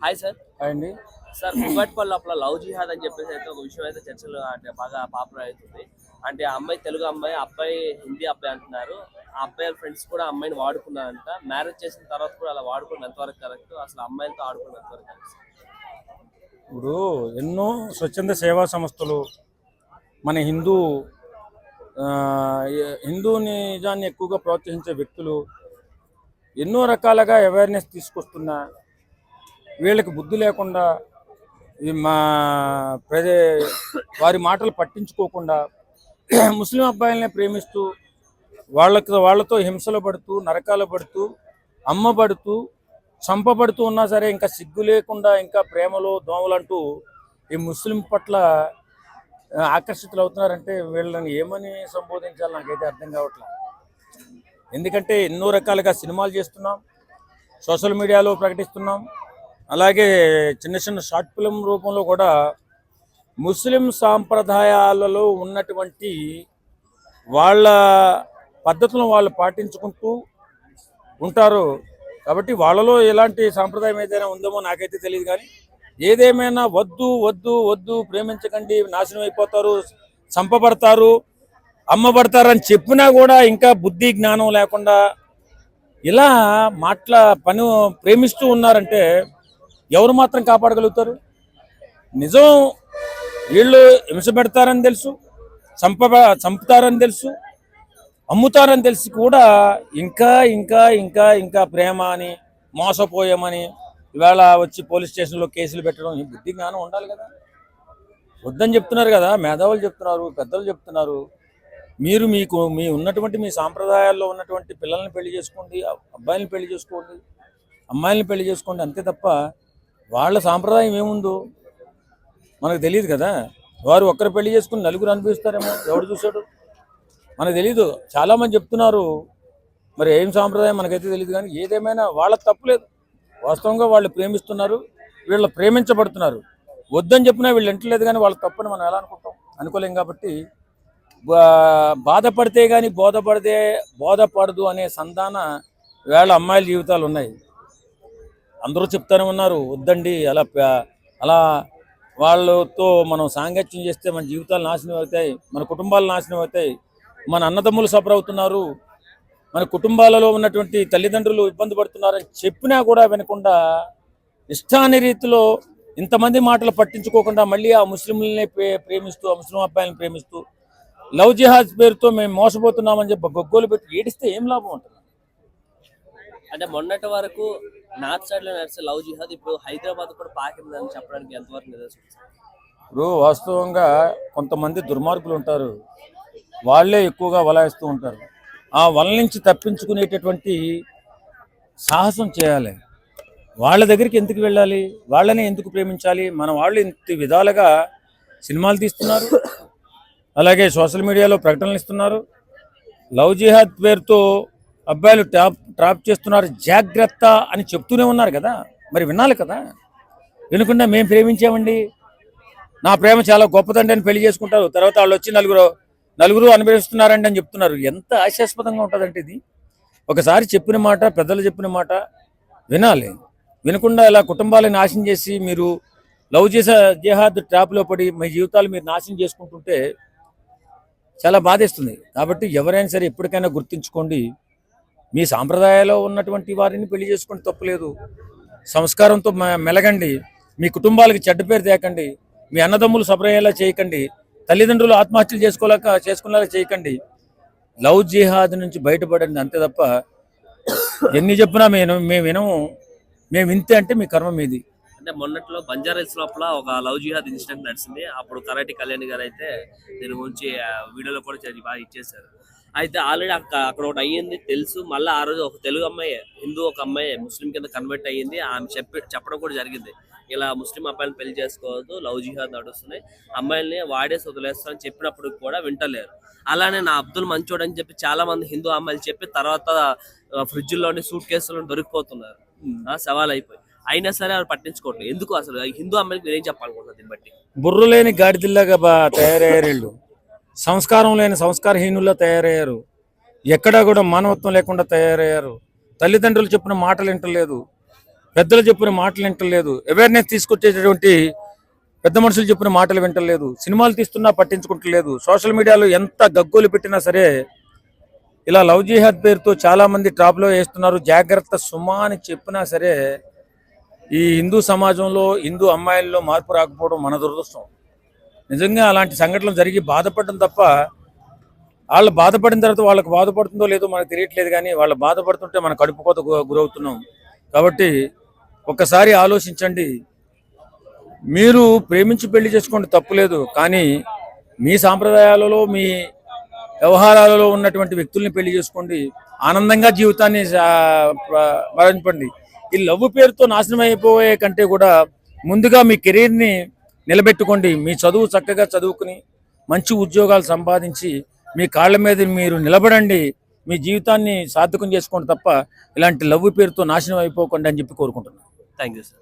Hi sir. అండి. Sir Kukatpally లోపల love జిహాద్ అని చెప్పేసి అయితే ఒక విషయం అయితే చర్చలు అంటే బాగా పాపులర్ అవుతుంది. అంటే ఆ అమ్మాయి తెలుగు అమ్మాయి, అబ్బాయి హిందీ అబ్బాయి అంటున్నారు. ఆ అబ్బాయి ఫ్రెండ్స్ కూడా అమ్మాయిని వాడుకున్నారంట. మ్యారేజ్ చేసిన తర్వాత కూడా అలా వాడుకున్న ఎంతవరకు కరెక్ట్, అసలు అమ్మాయిలతో ఆడుకున్న ఎంతవరకు కరెక్ట్? ఇప్పుడు ఎన్నో స్వచ్ఛంద సేవా సంస్థలు మన హిందూ నిజాన్ని ఎక్కువగా ప్రోత్సహించే వ్యక్తులు ఎన్నో రకాలుగా అవేర్నెస్ తీసుకొస్తున్నా వీళ్ళకి బుద్ధి లేకుండా మా వారి మాటలు పట్టించుకోకుండా ముస్లిం అబ్బాయిలనే ప్రేమిస్తూ వాళ్ళతో హింసలు పడుతూ నరకాలు పడుతూ అమ్మబడుతూ చంపబడుతూ ఉన్నా సరే ఇంకా సిగ్గు లేకుండా ఇంకా ప్రేమలో దోమలంటూ ఈ ముస్లిం పట్ల ఆకర్షితులు అవుతున్నారంటే వీళ్ళని ఏమని సంబోధించాలి నాకైతే అర్థం కావట్లేదు. ఎందుకంటే ఎన్నో రకాలుగా సినిమాలు చేస్తున్నాం, సోషల్ మీడియాలో ప్రకటిస్తున్నాం, అలాగే చిన్న చిన్న షార్ట్ ఫిల్మ్ రూపంలో కూడా ముస్లిం సాంప్రదాయాలలో ఉన్నటువంటి వాళ్ళ పద్ధతులను వాళ్ళు పాటించుకుంటూ ఉంటారు. కాబట్టి వాళ్ళలో ఎలాంటి సాంప్రదాయం ఏదైనా ఉందేమో నాకైతే తెలియదు. కానీ ఏదేమైనా వద్దు వద్దు వద్దు, ప్రేమించకండి, నాశనం అయిపోతారు, చంపబడతారు, అమ్మబడతారు అని చెప్పినా కూడా ఇంకా బుద్ధి జ్ఞానం లేకుండా ఇలా ప్రేమిస్తూ ఉన్నారంటే ఎవరు మాత్రం కాపాడగలుగుతారు? నిజం వీళ్ళు హింస పెడతారని తెలుసు, చంపుతారని తెలుసు, అమ్ముతారని తెలిసి కూడా ఇంకా ఇంకా ఇంకా ఇంకా ప్రేమ అని మోసపోయామని ఇవాళ వచ్చి పోలీస్ స్టేషన్లో కేసులు పెట్టడం ఈ బుద్ధి జ్ఞానం ఉండాలి కదా. వద్దని చెప్తున్నారు కదా, మేధావులు చెప్తున్నారు, పెద్దలు చెప్తున్నారు. మీరు మీ ఉన్నటువంటి మీ సాంప్రదాయాల్లో ఉన్నటువంటి పిల్లల్ని పెళ్లి చేసుకోండి, అబ్బాయిని పెళ్లి చేసుకోండి, అమ్మాయిల్ని పెళ్లి చేసుకోండి, అంతే తప్ప వాళ్ళ సాంప్రదాయం ఏముందో మనకు తెలియదు కదా. వారు ఒక్కరు పెళ్లి చేసుకుని నలుగురు అనిపిస్తారేమో, ఎవడు చూశాడు మనకు తెలీదు. చాలామంది చెప్తున్నారు, మరి ఏం సాంప్రదాయం మనకైతే తెలియదు. కానీ ఏదేమైనా వాళ్ళకి తప్పులేదు. వాస్తవంగా వాళ్ళు ప్రేమిస్తున్నారు, వీళ్ళు ప్రేమించబడుతున్నారు. వద్దని చెప్పినా వీళ్ళు వింటలేదు. కానీ వాళ్ళ తప్పని మనం ఎలా అనుకోలేం. కాబట్టి బాధపడితే కానీ బోధపడదు అనే సంధాన వేళ అమ్మాయిల జీవితాలు ఉన్నాయి. అందరూ చెప్తానే ఉన్నారు, వద్దండి, అలా వాళ్ళతో మనం సాంగత్యం చేస్తే మన జీవితాలు నాశనం అవుతాయి, మన కుటుంబాలు నాశనం అవుతాయి, మన అన్నదమ్ములు సఫర్ అవుతున్నారు, మన కుటుంబాలలో ఉన్నటువంటి తల్లిదండ్రులు ఇబ్బంది పడుతున్నారని చెప్పినా కూడా వినకుండా ఇష్టాని రీతిలో ఇంతమంది మాటలు పట్టించుకోకుండా మళ్ళీ ఆ ముస్లింలని ప్రేమిస్తూ, ఆ ముస్లిం అబ్బాయిలను ప్రేమిస్తూ లవ్ జిహాద్ పేరుతో మేము మోసపోతున్నామని చెప్పి గొగ్గోలు పెట్టి ఏడిస్తే ఏం లాభం ఉంటుంది? అంటే మొన్నటి వరకు నార్త్ సైడ్ లో నడిచే లవ్ జిహాద్ ఇప్పుడు హైదరాబాద్ కూడా పాకిందని చెప్పడానికి ఎంతవరకు నిదర్శనం? ఇప్పుడు వాస్తవంగా కొంతమంది దుర్మార్గులు ఉంటారు, వాళ్ళే ఎక్కువగా వలాయిస్తూ ఉంటారు. ఆ వల నుంచి తప్పించుకునేటటువంటి సాహసం చేయాలి. వాళ్ళ దగ్గరికి ఎందుకు వెళ్ళాలి? వాళ్ళని ఎందుకు ప్రేమించాలి? మన వాళ్ళు ఇంత విధాలుగా సినిమాలు తీస్తున్నారు, అలాగే సోషల్ మీడియాలో ప్రకటనలు ఇస్తున్నారు, లవ్ జిహాద్ పేరుతో అబ్బాయిలు ట్రాప్ చేస్తున్నారు, జాగ్రత్త అని చెప్తూనే ఉన్నారు కదా. మరి వినాలి కదా. వినకుండా మేము ప్రేమించామండి, నా ప్రేమ చాలా గొప్పదండి అని పెళ్లి చేసుకుంటారు. తర్వాత వాళ్ళు వచ్చి నలుగురు అనుభవిస్తున్నారండి అని చెప్తున్నారు. ఎంత హాస్యాస్పదంగా ఉంటుందంటే ఇది. ఒకసారి చెప్పిన మాట, పెద్దలు చెప్పిన మాట వినాలి. వినకుండా ఇలా కుటుంబాలను నాశనం చేసి మీరు లవ్ జిహాద్ ట్రాప్లో పడి మీ జీవితాలు మీరు నాశనం చేసుకుంటుంటే చాలా బాధేస్తుంది. కాబట్టి ఎవరైనా సరే ఎప్పటికైనా గుర్తుంచుకోండి, మీ సాంప్రదాయాల్లో ఉన్నటువంటి వారిని పెళ్లి చేసుకోండి, తప్పులేదు. సంస్కారంతో మెలగండి, మీ కుటుంబాలకి చెడ్డ పేరు తేకండి, మీ అన్నదమ్ములు సబరయ్యేలా చేయకండి, తల్లిదండ్రులు ఆత్మహత్యలు చేసుకునేలా చేయకండి. లవ్ జిహాద్ నుంచి బయటపడండి, అంతే తప్ప ఎన్ని చెప్పినా మేము వినము, మేము వింతే అంటే మీ కర్మ మీది. అంటే మొన్నట్లో బంజారాహిల్స్ లోపల ఒక లవ్ జిహాద్ ఇన్సిడెంట్ నడిచింది. అప్పుడు కరాటి కళ్యాణ్ గారు అయితే దీని గురించి వీడియోలో కూడా బాగా ఇచ్చేసారు. అయితే ఆల్రెడీ అక్కడ ఒకటి అయ్యింది తెలుసు. మళ్ళీ ఆ రోజు ఒక తెలుగు అమ్మాయి, హిందూ ఒక అమ్మాయి ముస్లిం కింద కన్వర్ట్ అయ్యింది. ఆమె చెప్పడం కూడా జరిగింది, ఇలా ముస్లిం అబ్బాయిని పెళ్లి చేసుకోవద్దు, లవ్ జిహాద్ నడుస్తున్నాయి, అమ్మాయిల్ని వాడేసి వదిలేస్తారని చెప్పినప్పుడు కూడా వింటలేరు. అలానే నా అబ్దుల్ మంచోడు అని చెప్పి చాలా మంది హిందూ అమ్మాయిలు చెప్పి తర్వాత ఫ్రిడ్జ్లోని సూట్ కేసులో దొరికిపోతున్నారు, సవాల్ అయిపోయి. అయినా సరే వాళ్ళు పట్టించుకోవట్లేదు. ఎందుకు అసలు హిందూ అమ్మాయికి మీరు ఏం చెప్పాలనుకుంటున్నారు దీన్ని బట్టి? బుర్రు లేని గాడిదిల్లాగా తయారయ్యారు వీళ్ళు, సంస్కారం లేని సంస్కారహీనుల్లో తయారయ్యారు, ఎక్కడా కూడా మానవత్వం లేకుండా తయారయ్యారు, తల్లిదండ్రులు చెప్పిన మాటలు వింటలేదు, పెద్దలు చెప్పిన మాటలు వింటలేదు, అవేర్నెస్ తీసుకొచ్చేటటువంటి పెద్ద మనుషులు చెప్పిన మాటలు వింటలేదు, సినిమాలు తీస్తున్నా పట్టించుకుంటలేదు. సోషల్ మీడియాలో ఎంత గగ్గోలు పెట్టినా సరే ఇలా లవ్ జిహాద్ పేరుతో చాలా మంది ట్రాప్లో వేస్తున్నారు, జాగ్రత్త సుమా అని చెప్పినా సరే ఈ హిందూ సమాజంలో హిందూ అమ్మాయిల్లో మార్పు రాకపోవడం మన దురదృష్టం. నిజంగా అలాంటి సంఘటనలు జరిగి బాధపడడం తప్ప, వాళ్ళు బాధపడిన తర్వాత వాళ్ళకి బాధపడుతుందో లేదో మనకు తెలియట్లేదు, కానీ వాళ్ళు బాధపడుతుంటే మన కడుపు కోత గురవుతున్నాం. కాబట్టి ఒక్కసారి ఆలోచించండి. మీరు ప్రేమించి పెళ్లి చేసుకోండి, తప్పులేదు. కానీ మీ సాంప్రదాయాలలో మీ వ్యవహారాలలో ఉన్నటువంటి వ్యక్తుల్ని పెళ్లి చేసుకోండి, ఆనందంగా జీవితాన్ని మరణించండి. ఈ లవ్ పేరుతో నాశనం అయిపోయే కంటే కూడా ముందుగా మీ కెరీర్ని నిలబెట్టుకోండి. మీ చదువు చక్కగా చదువుకుని మంచి ఉద్యోగాలు సంపాదించి మీ కాళ్ళ మీద మీరు నిలబడండి, మీ జీవితాన్ని సార్థకం చేసుకోండి తప్ప ఇలాంటి లవ్ పేరుతో నాశనం అయిపోకండి అని చెప్పి కోరుకుంటున్నాను. Thank you sir.